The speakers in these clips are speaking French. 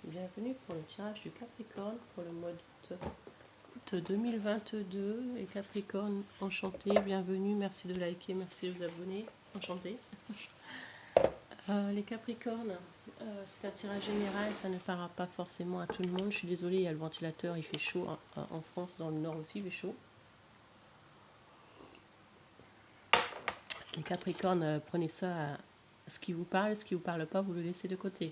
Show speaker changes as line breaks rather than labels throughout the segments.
Bienvenue pour le tirage du Capricorne pour le mois d'août 2022. Et Capricorne, enchanté, bienvenue, merci de liker, merci de vous abonner, enchanté. Les Capricornes, c'est un tirage général, ça ne parlera pas forcément à tout le monde. Je suis désolée, il y a le ventilateur, il fait chaud. En France, dans le nord aussi, il fait chaud. Les Capricornes, prenez ça à ce qui vous parle, ce qui ne vous parle pas, vous le laissez de côté.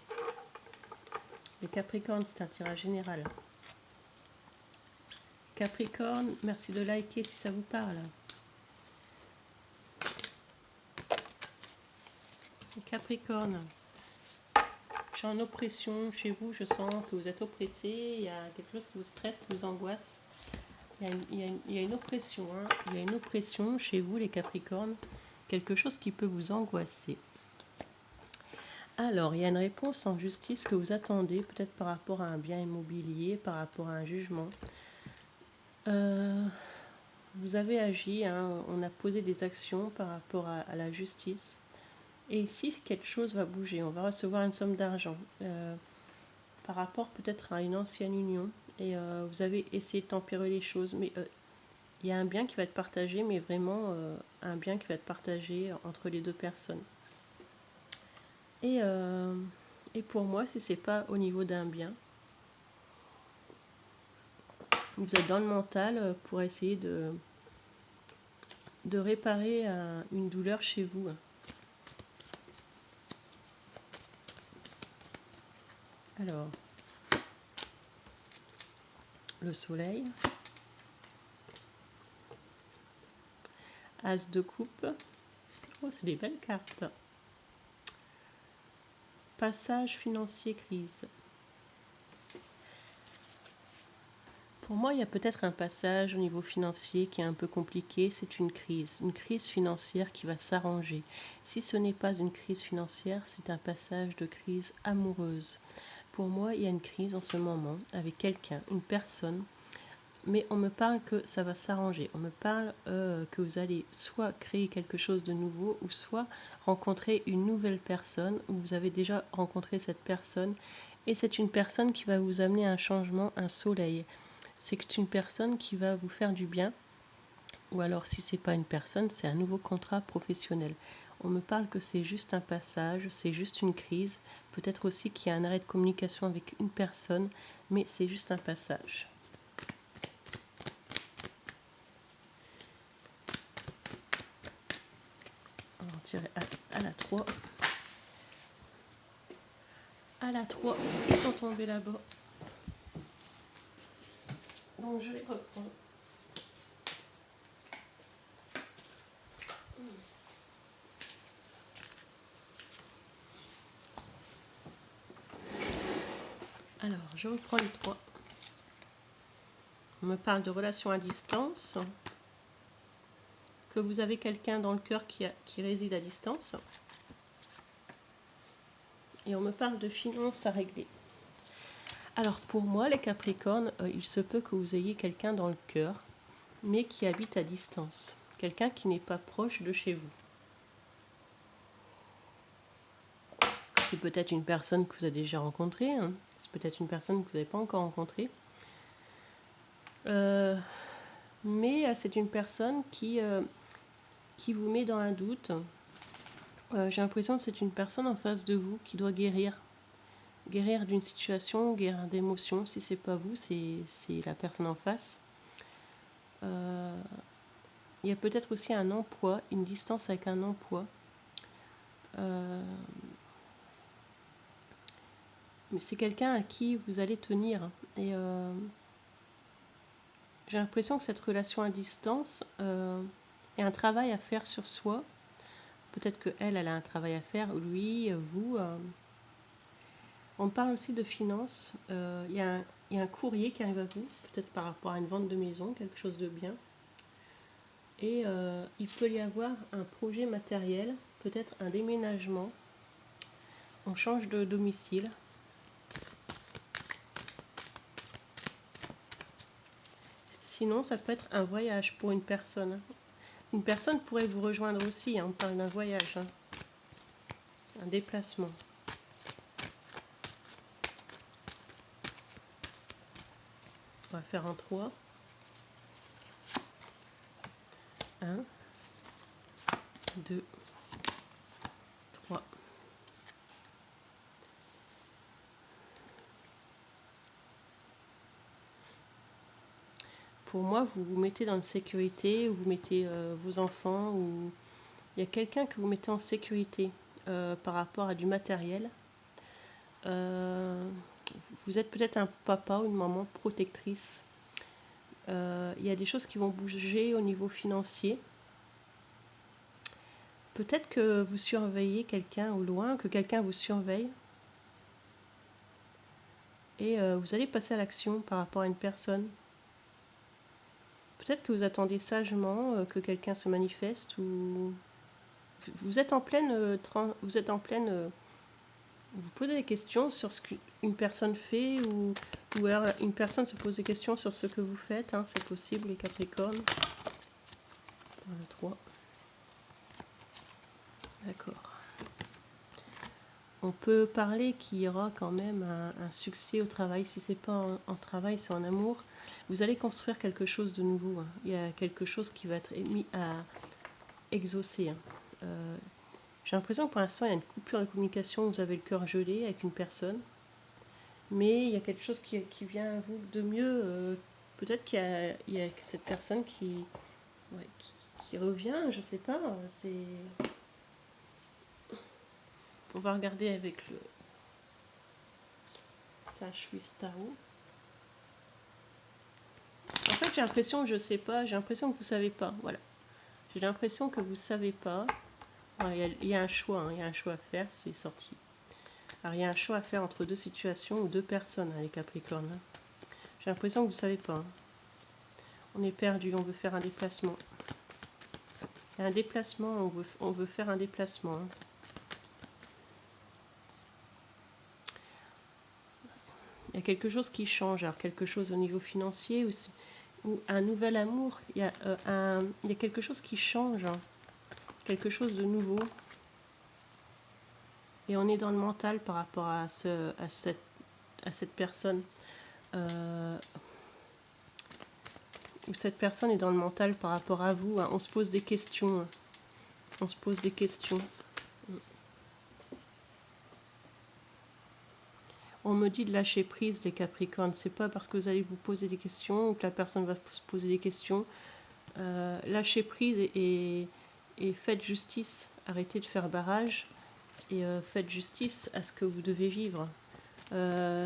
Les Capricornes, c'est un tirage général. Capricorne, merci de liker si ça vous parle. Capricorne, je suis en oppression chez vous, je sens que vous êtes oppressé, il y a quelque chose qui vous stresse, qui vous angoisse. Il y a une oppression, hein. Il y a une oppression chez vous les Capricornes, quelque chose qui peut vous angoisser. Alors, il y a une réponse en justice que vous attendez, peut-être par rapport à un bien immobilier, par rapport à un jugement. Vous avez agi, hein, on a posé des actions par rapport à la justice. Et ici, quelque chose va bouger, on va recevoir une somme d'argent par rapport peut-être à une ancienne union. Et vous avez essayé de tempérer les choses, mais il y a un bien qui va être partagé, mais vraiment un bien qui va être partagé entre les deux personnes. Et pour moi, si ce n'est pas au niveau d'un bien, vous êtes dans le mental pour essayer de réparer une douleur chez vous. Alors, le soleil, as de coupe, oh c'est des belles cartes, passage financier, crise. Pour moi, il y a peut-être un passage au niveau financier qui est un peu compliqué, c'est une crise financière qui va s'arranger. Si ce n'est pas une crise financière, c'est un passage de crise amoureuse. Pour moi, il y a une crise en ce moment avec quelqu'un, une personne, mais on me parle que ça va s'arranger. On me parle que vous allez soit créer quelque chose de nouveau, ou soit rencontrer une nouvelle personne, ou vous avez déjà rencontré cette personne, et c'est une personne qui va vous amener un changement, un soleil. C'est une personne qui va vous faire du bien, ou alors si c'est pas une personne, c'est un nouveau contrat professionnel. On me parle que c'est juste un passage, c'est juste une crise, peut-être aussi qu'il y a un arrêt de communication avec une personne, mais c'est juste un passage. On va en tirer à la 3. À la 3, ils sont tombés là-bas. Donc je les reprends. Alors, je reprends les 3. On me parle de relations à distance, que vous avez quelqu'un dans le cœur qui réside à distance. Et on me parle de finances à régler. Alors pour moi, les Capricornes, il se peut que vous ayez quelqu'un dans le cœur, mais qui habite à distance. Quelqu'un qui n'est pas proche de chez vous. C'est peut-être une personne que vous avez déjà rencontrée, hein. C'est peut-être une personne que vous n'avez pas encore rencontrée. Mais c'est une personne qui vous met dans un doute. J'ai l'impression que c'est une personne en face de vous qui doit guérir d'une situation, guérir d'émotions. Si c'est pas vous, c'est la personne en face. Il y a peut-être aussi un emploi, une distance avec un emploi. Mais c'est quelqu'un à qui vous allez tenir. Et j'ai l'impression que cette relation à distance est un travail à faire sur soi. Peut-être qu'elle a un travail à faire, lui, vous. On parle aussi de finances. Il y a un courrier qui arrive à vous, peut-être par rapport à une vente de maison, quelque chose de bien. Et il peut y avoir un projet matériel, peut-être un déménagement. On change de domicile. Sinon, ça peut être un voyage pour une personne. Une personne pourrait vous rejoindre aussi, hein, on parle d'un voyage, hein. Un déplacement. On va faire un 3. 1, 2, 3. Pour moi, vous vous mettez dans une sécurité, vous mettez vos enfants, ou il y a quelqu'un que vous mettez en sécurité par rapport à du matériel. Vous êtes peut-être un papa ou une maman protectrice. Il y a des choses qui vont bouger au niveau financier. Peut-être que vous surveillez quelqu'un au loin, que quelqu'un vous surveille. Et vous allez passer à l'action par rapport à une personne. Peut-être que vous attendez sagement que quelqu'un se manifeste, ou vous êtes en pleine vous posez des questions sur ce qu'une personne fait, ou alors une personne se pose des questions sur ce que vous faites, hein, c'est possible, les Capricornes. Le 3. D'accord. On peut parler qu'il y aura quand même un succès au travail. Si c'est pas en travail, c'est en amour. Vous allez construire quelque chose de nouveau, hein. Il y a quelque chose qui va être mis à exaucer, hein. J'ai l'impression que pour l'instant, il y a une coupure de communication. Vous avez le cœur gelé avec une personne. Mais il y a quelque chose qui vient à vous de mieux. Peut-être qu'il y a cette personne qui revient, je sais pas. On va regarder avec le Sage Wistao. En fait, j'ai l'impression, je sais pas, j'ai l'impression que vous savez pas. Voilà. J'ai l'impression que vous savez pas. Il y a un choix, hein, il y a un choix à faire, c'est sorti. Alors, il y a un choix à faire entre deux situations ou deux personnes, hein, les Capricornes. Hein. J'ai l'impression que vous ne savez pas. Hein. On est perdu, on veut faire un déplacement. Il y a un déplacement, on veut faire un déplacement. Hein. Il y a quelque chose qui change, alors quelque chose au niveau financier ou un nouvel amour. Il y a quelque chose qui change, hein. Quelque chose de nouveau. Et on est dans le mental par rapport à cette personne. Ou cette personne est dans le mental par rapport à vous. Hein. On se pose des questions. Hein. On se pose des questions. On me dit de lâcher prise, les Capricornes. C'est pas parce que vous allez vous poser des questions ou que la personne va se poser des questions. Lâchez prise et faites justice. Arrêtez de faire barrage et faites justice à ce que vous devez vivre.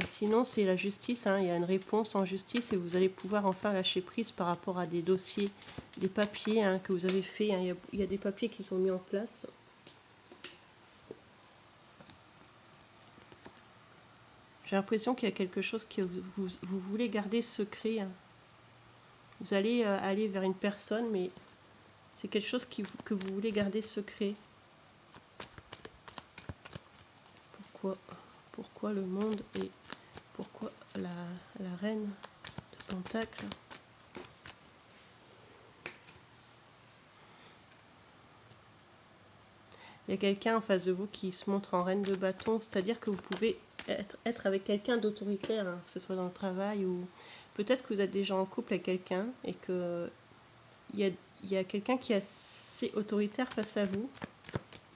Sinon, c'est la justice. Hein. Il y a une réponse en justice et vous allez pouvoir enfin lâcher prise par rapport à des dossiers, des papiers, hein, que vous avez fait. Hein. Il y a des papiers qui sont mis en place. J'ai l'impression qu'il y a quelque chose que vous voulez garder secret. Hein. Vous allez aller vers une personne, mais c'est quelque chose que vous voulez garder secret. Pourquoi le monde et pourquoi la reine de Pentacle? Il y a quelqu'un en face de vous qui se montre en reine de bâton, c'est-à-dire que vous pouvez être avec quelqu'un d'autoritaire, hein, que ce soit dans le travail ou peut-être que vous êtes déjà en couple avec quelqu'un et que il y a quelqu'un qui est assez autoritaire face à vous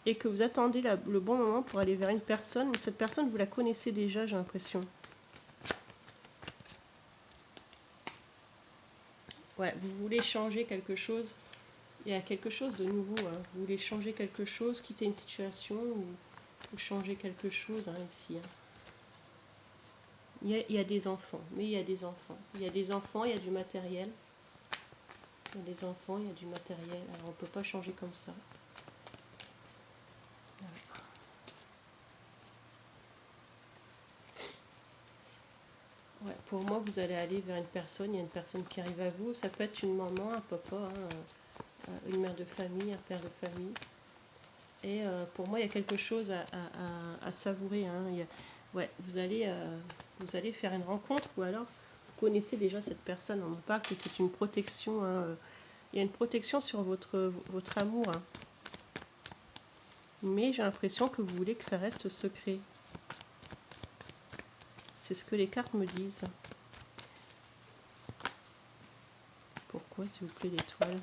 et que vous attendez le bon moment pour aller vers une personne, mais cette personne, vous la connaissez déjà, j'ai l'impression. Ouais, vous voulez changer quelque chose. Il y a quelque chose de nouveau. Hein. Vous voulez changer quelque chose, quitter une situation ou changer quelque chose, hein, ici. Hein. Il y a des enfants, mais il y a des enfants. Il y a des enfants, il y a du matériel. Il y a des enfants, il y a du matériel. Alors on ne peut pas changer comme ça. Ouais, pour moi, vous allez aller vers une personne. Il y a une personne qui arrive à vous. Ça peut être une maman, un papa, hein, une mère de famille, un père de famille. Et pour moi, il y a quelque chose à savourer. Hein. Ouais, vous allez faire une rencontre ou alors vous connaissez déjà cette personne. On me parle que c'est une protection. Hein. Il y a une protection sur votre amour. Hein. Mais j'ai l'impression que vous voulez que ça reste secret. C'est ce que les cartes me disent. Ouais, s'il vous plaît, l'étoile.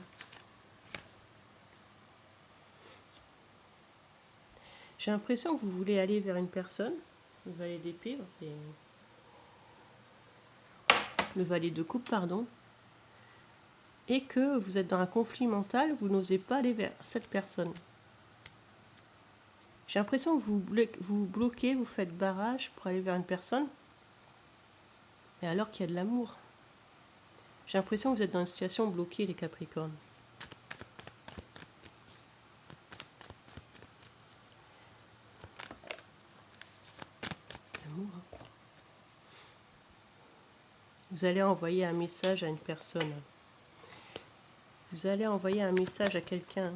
J'ai l'impression que vous voulez aller vers une personne. Le valet d'épée, c'est le valet de coupe, pardon. Et que vous êtes dans un conflit mental, vous n'osez pas aller vers cette personne. J'ai l'impression que vous bloquez, vous faites barrage pour aller vers une personne. Et alors qu'il y a de l'amour. J'ai l'impression que vous êtes dans une situation bloquée, les Capricornes. L'amour, hein. Vous allez envoyer un message à une personne. Vous allez envoyer un message à quelqu'un.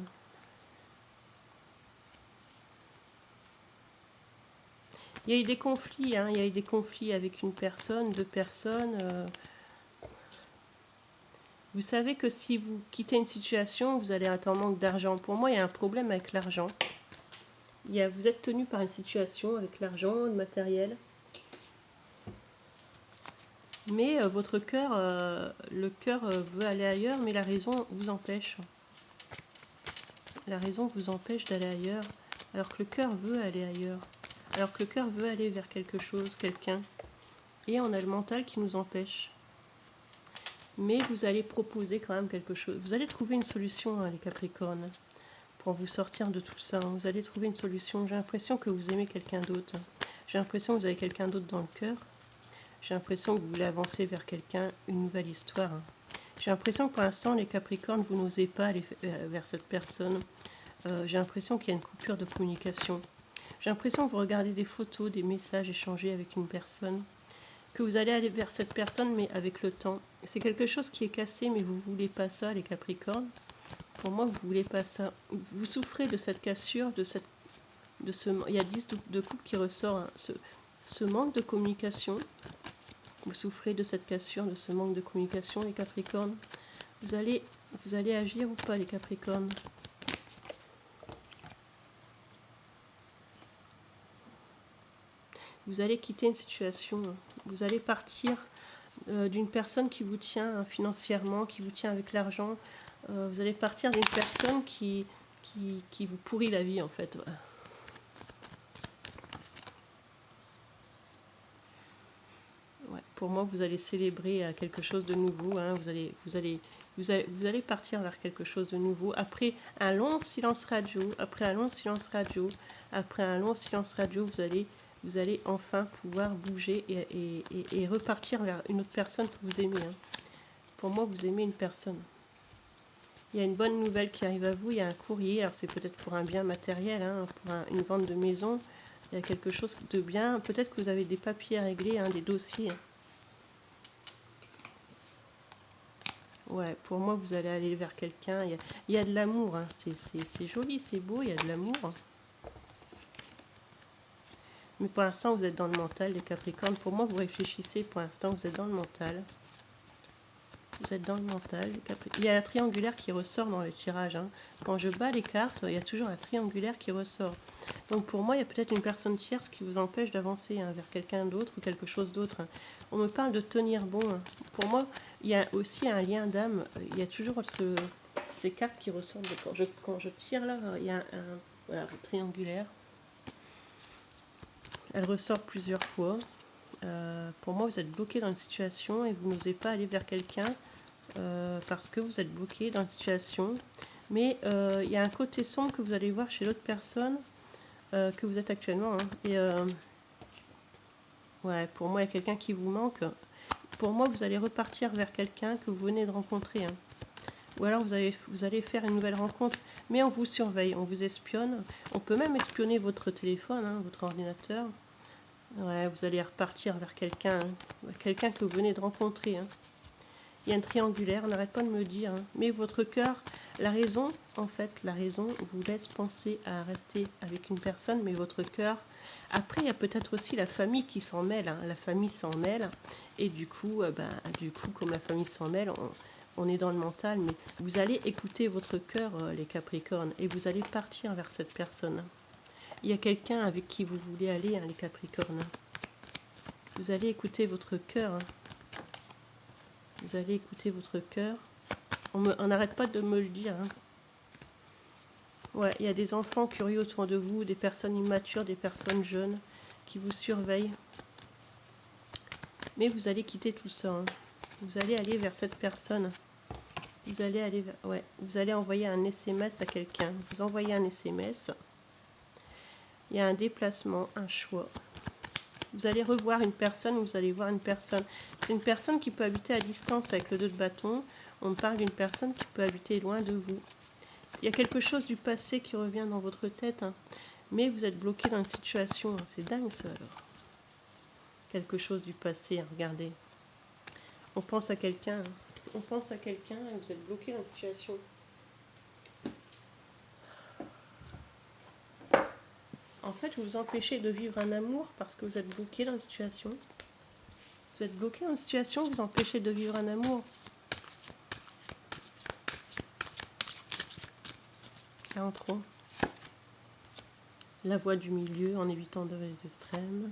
Il y a eu des conflits, hein. Il y a eu des conflits avec une personne, deux personnes. Vous savez que si vous quittez une situation, vous allez être en manque d'argent. Pour moi, il y a un problème avec l'argent. Vous êtes tenu par une situation avec l'argent, le matériel. Mais votre cœur, le cœur veut aller ailleurs, mais la raison vous empêche. La raison vous empêche d'aller ailleurs, alors que le cœur veut aller ailleurs. Alors que le cœur veut aller vers quelque chose, quelqu'un. Et on a le mental qui nous empêche. Mais vous allez proposer quand même quelque chose. Vous allez trouver une solution, hein, les Capricornes, pour vous sortir de tout ça. Vous allez trouver une solution. J'ai l'impression que vous aimez quelqu'un d'autre. J'ai l'impression que vous avez quelqu'un d'autre dans le cœur. J'ai l'impression que vous voulez avancer vers quelqu'un, une nouvelle histoire. J'ai l'impression que pour l'instant, les Capricornes, vous n'osez pas aller vers cette personne. J'ai l'impression qu'il y a une coupure de communication. J'ai l'impression que vous regardez des photos, des messages échangés avec une personne. Que vous allez aller vers cette personne, mais avec le temps. C'est quelque chose qui est cassé, mais vous ne voulez pas ça, les Capricornes. Pour moi, vous ne voulez pas ça. Vous souffrez de cette cassure, il y a 10 de couple qui ressort, hein, ce manque de communication. Vous souffrez de cette cassure, de ce manque de communication, les Capricornes. Vous allez agir ou pas, les Capricornes? Vous allez quitter une situation. Vous allez partir d'une personne qui vous tient financièrement, qui vous tient avec l'argent. Vous allez partir d'une personne qui vous pourrit la vie, en fait. Voilà. Ouais, pour moi, vous allez célébrer quelque chose de nouveau. Hein. Vous allez partir vers quelque chose de nouveau. Après un long silence radio, vous allez enfin pouvoir bouger et repartir vers une autre personne que vous aimez. Hein. Pour moi, vous aimez une personne. Il y a une bonne nouvelle qui arrive à vous. Il y a un courrier. Alors, c'est peut-être pour un bien matériel, hein, pour une vente de maison. Il y a quelque chose de bien. Peut-être que vous avez des papiers à régler, hein, des dossiers. Ouais, pour moi, vous allez aller vers quelqu'un. Il y a de l'amour. Hein. C'est joli, c'est beau. Il y a de l'amour. Mais pour l'instant, vous êtes dans le mental, les Capricornes. Pour moi, vous réfléchissez. Pour l'instant, vous êtes dans le mental. Vous êtes dans le mental, les Capricornes. Il y a la triangulaire qui ressort dans le tirage. Hein. Quand je bats les cartes, il y a toujours la triangulaire qui ressort. Donc pour moi, il y a peut-être une personne tierce qui vous empêche d'avancer, hein, vers quelqu'un d'autre ou quelque chose d'autre. Hein. On me parle de tenir bon. Hein. Pour moi, il y a aussi un lien d'âme. Il y a toujours ces cartes qui ressortent. Quand je tire là, il y a voilà, triangulaire. Elle ressort plusieurs fois. Pour moi, vous êtes bloqué dans une situation et vous n'osez pas aller vers quelqu'un parce que vous êtes bloqué dans une situation. Mais il y a un côté sombre que vous allez voir chez l'autre personne que vous êtes actuellement. Hein. Et ouais, pour moi, il y a quelqu'un qui vous manque. Pour moi, vous allez repartir vers quelqu'un que vous venez de rencontrer. Hein. Ou alors vous allez faire une nouvelle rencontre, mais on vous surveille, on vous espionne. On peut même espionner votre téléphone, hein, votre ordinateur. Ouais, vous allez repartir vers quelqu'un, hein, quelqu'un que vous venez de rencontrer. Hein. Il y a une triangulaire, on n'arrête pas de me le dire. Hein. Mais votre cœur, la raison, en fait, la raison vous laisse penser à rester avec une personne, mais votre cœur... Après, il y a peut-être aussi la famille qui s'en mêle. Hein. La famille s'en mêle, et du coup, comme la famille s'en mêle, on est dans le mental, mais vous allez écouter votre cœur, les Capricornes, et vous allez partir vers cette personne. Il y a quelqu'un avec qui vous voulez aller, hein, les Capricornes. Vous allez écouter votre cœur. Hein. Vous allez écouter votre cœur. On n'arrête pas de me le dire. Hein. Ouais, il y a des enfants curieux autour de vous, des personnes immatures, des personnes jeunes qui vous surveillent. Mais vous allez quitter tout ça. Hein. Vous allez aller vers cette personne. Vous allez aller vers... Ouais, vous allez envoyer un SMS à quelqu'un. Vous envoyez un SMS. Il y a un déplacement, un choix. Vous allez revoir une personne, vous allez voir une personne. C'est une personne qui peut habiter à distance avec le 2 de bâton. On parle d'une personne qui peut habiter loin de vous. Il y a quelque chose du passé qui revient dans votre tête, hein. Mais vous êtes bloqué dans une situation. Hein. C'est dingue ça alors. Quelque chose du passé, hein. Regardez. On pense à quelqu'un. Hein. On pense à quelqu'un et vous êtes bloqué dans une situation. En fait, vous vous empêchez de vivre un amour parce que vous êtes bloqué dans une situation. Vous êtes bloqué dans une situation, vous empêchez de vivre un amour. C'est en trop. La voie du milieu en évitant de les extrêmes.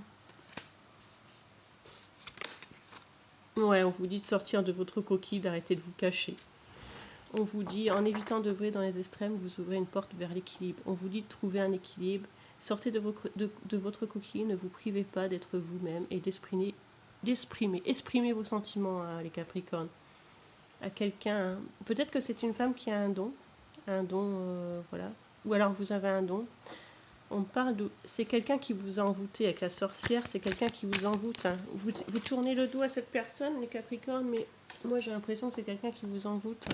Ouais, on vous dit de sortir de votre coquille, d'arrêter de vous cacher. On vous dit, en évitant d'œuvrer dans les extrêmes, vous ouvrez une porte vers l'équilibre. On vous dit de trouver un équilibre. Sortez de votre coquille, ne vous privez pas d'être vous-même et d'exprimer. Exprimez vos sentiments, hein, les Capricornes. À quelqu'un, hein. Peut-être que c'est une femme qui a un don, voilà. Ou alors vous avez un don. On parle de... C'est quelqu'un qui vous a envoûté avec la sorcière, c'est quelqu'un qui vous envoûte. Hein. Vous tournez le dos à cette personne, les Capricornes, mais moi j'ai l'impression que c'est quelqu'un qui vous envoûte.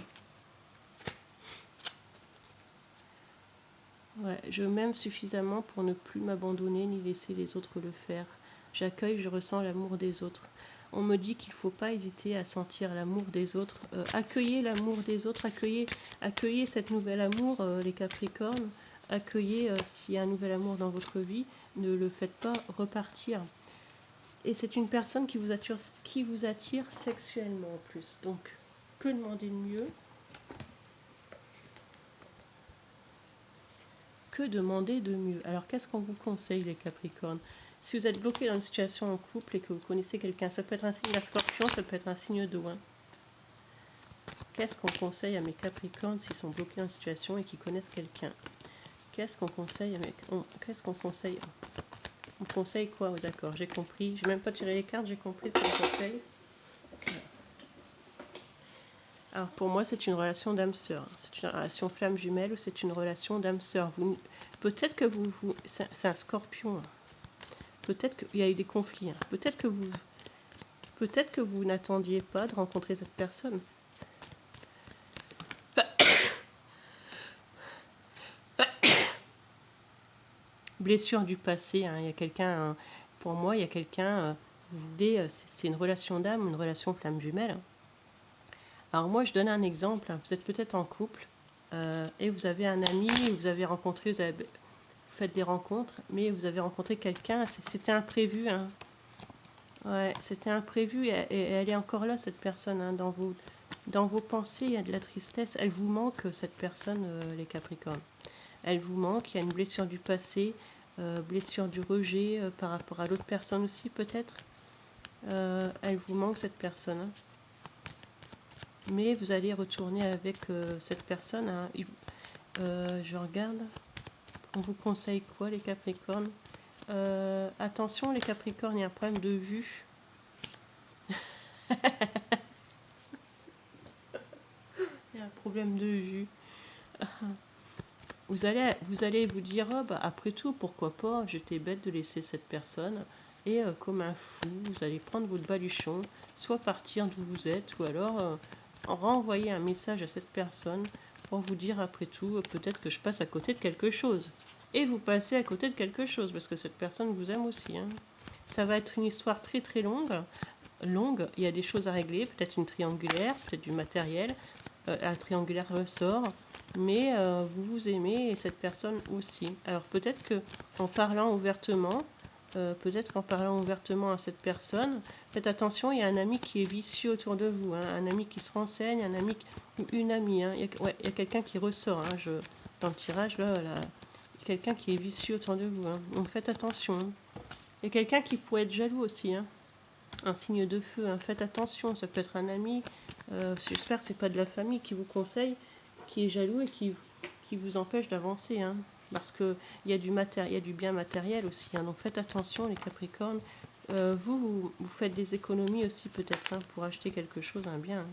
Ouais, je m'aime suffisamment pour ne plus m'abandonner ni laisser les autres le faire. J'accueille, je ressens l'amour des autres. On me dit qu'il ne faut pas hésiter à sentir l'amour des autres. Accueillez l'amour des autres, accueillez cet nouvel amour, les Capricornes. Accueillez s'il y a un nouvel amour dans votre vie, ne le faites pas repartir. Et c'est une personne qui vous attire sexuellement en plus. Donc, que demander de mieux ? Que demander de mieux? Alors, qu'est-ce qu'on vous conseille, les Capricornes? Si vous êtes bloqué dans une situation en couple et que vous connaissez quelqu'un, ça peut être un signe de la Scorpion, ça peut être un signe d'eau. Hein. Qu'est-ce qu'on conseille à mes Capricornes s'ils sont bloqués dans une situation et qu'ils connaissent quelqu'un? Qu'est-ce qu'on conseille Qu'est-ce qu'on conseille? On conseille quoi? Oh, d'accord, j'ai compris. Je n'ai même pas tiré les cartes, j'ai compris ce qu'on conseille. Alors pour moi, c'est une relation d'âme-sœur. C'est une relation flamme jumelle ou c'est une relation d'âme-sœur. Peut-être que c'est un scorpion. Hein. Peut-être qu'il y a eu des conflits. Hein. Peut-être que vous n'attendiez pas de rencontrer cette personne. Blessure du passé. Hein. Il y a quelqu'un, hein. Pour moi, il y a quelqu'un, c'est une relation d'âme, une relation flamme jumelle. Hein. Alors moi, je donne un exemple. Hein. Vous êtes peut-être en couple et vous avez un ami, vous avez rencontré, vous faites des rencontres, mais vous avez rencontré quelqu'un, c'était imprévu. Hein. Ouais, c'était imprévu et elle est encore là, cette personne. Hein, dans vos pensées, il y a de la tristesse. Elle vous manque, cette personne, les Capricornes. Elle vous manque, il y a une blessure du passé, blessure du rejet par rapport à l'autre personne aussi, peut-être. Elle vous manque, cette personne. Hein. Mais vous allez retourner avec cette personne. Hein. Je regarde. On vous conseille quoi, les Capricornes? Attention, les Capricornes, il y a un problème de vue. Il y a un problème de vue. Vous allez vous dire, oh, bah, après tout, pourquoi pas, j'étais bête de laisser cette personne. Et comme un fou, vous allez prendre votre baluchon, soit partir d'où vous êtes, ou alors renvoyer un message à cette personne pour vous dire, après tout, peut-être que je passe à côté de quelque chose. Et vous passez à côté de quelque chose, parce que cette personne vous aime aussi. Hein. Ça va être une histoire très très longue. Il y a des choses à régler, peut-être une triangulaire, peut-être du matériel. La triangulaire ressort, mais vous vous aimez et cette personne aussi. Alors peut-être qu'en parlant ouvertement, à cette personne, faites attention, il y a un ami qui est vicieux autour de vous, hein, un ami qui se renseigne, une amie. Hein, il y a quelqu'un qui ressort. Hein, dans le tirage, là, il y a quelqu'un qui est vicieux autour de vous. Hein, donc faites attention. Hein. Il y a quelqu'un qui pourrait être jaloux aussi. Hein. un signe de feu, hein. Faites attention, ça peut être un ami, j'espère que c'est pas de la famille qui vous conseille, qui est jaloux et qui vous empêche d'avancer, hein. Parce qu'il y a du bien matériel aussi, hein. Donc faites attention les Capricornes. Vous faites des économies aussi peut-être, hein, pour acheter quelque chose, un bien, hein.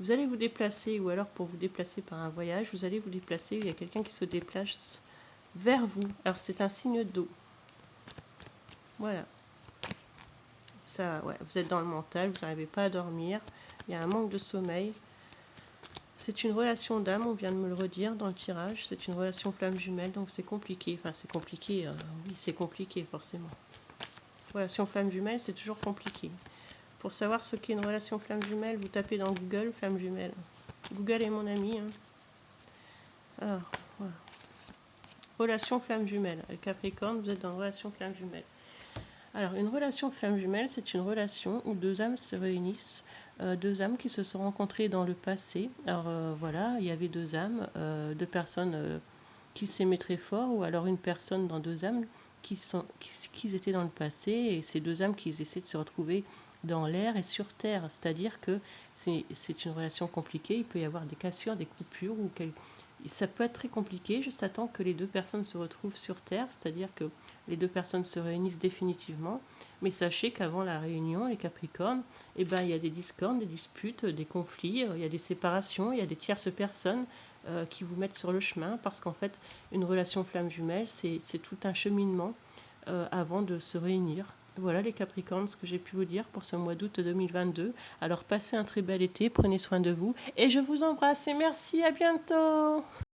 Vous allez vous déplacer, ou alors pour vous déplacer par un voyage, vous allez vous déplacer, il y a quelqu'un qui se déplace vers vous. Alors c'est un signe d'eau. Voilà. Ça, ouais, vous êtes dans le mental, vous n'arrivez pas à dormir, il y a un manque de sommeil. C'est une relation d'âme, on vient de me le redire dans le tirage, c'est une relation flamme jumelle, donc c'est compliqué. Enfin, c'est compliqué, oui, c'est compliqué forcément. Relation flamme jumelle, c'est toujours compliqué. Pour savoir ce qu'est une relation flamme jumelle, vous tapez dans Google flamme jumelle. Google est mon ami, hein. Alors, voilà. Relation flamme jumelle. Capricorne, vous êtes dans une relation flamme jumelle. Alors, une relation flamme jumelle, c'est une relation où deux âmes se réunissent, deux âmes qui se sont rencontrées dans le passé. Alors, voilà, il y avait deux âmes, deux personnes qui s'aimaient très fort, ou alors une personne dans deux âmes qui étaient dans le passé, et ces deux âmes qui essaient de se retrouver dans l'air et sur terre. C'est-à-dire que c'est une relation compliquée, il peut y avoir des cassures, des coupures, ou ça peut être très compliqué, juste à temps que les deux personnes se retrouvent sur Terre, c'est-à-dire que les deux personnes se réunissent définitivement. Mais sachez qu'avant la réunion, les Capricornes, eh ben, il y a des discordes, des disputes, des conflits, il y a des séparations, il y a des tierces personnes qui vous mettent sur le chemin, parce qu'en fait, une relation flamme jumelle, c'est tout un cheminement avant de se réunir. Voilà les Capricornes, ce que j'ai pu vous dire pour ce mois d'août 2022. Alors passez un très bel été, prenez soin de vous et je vous embrasse et merci, à bientôt.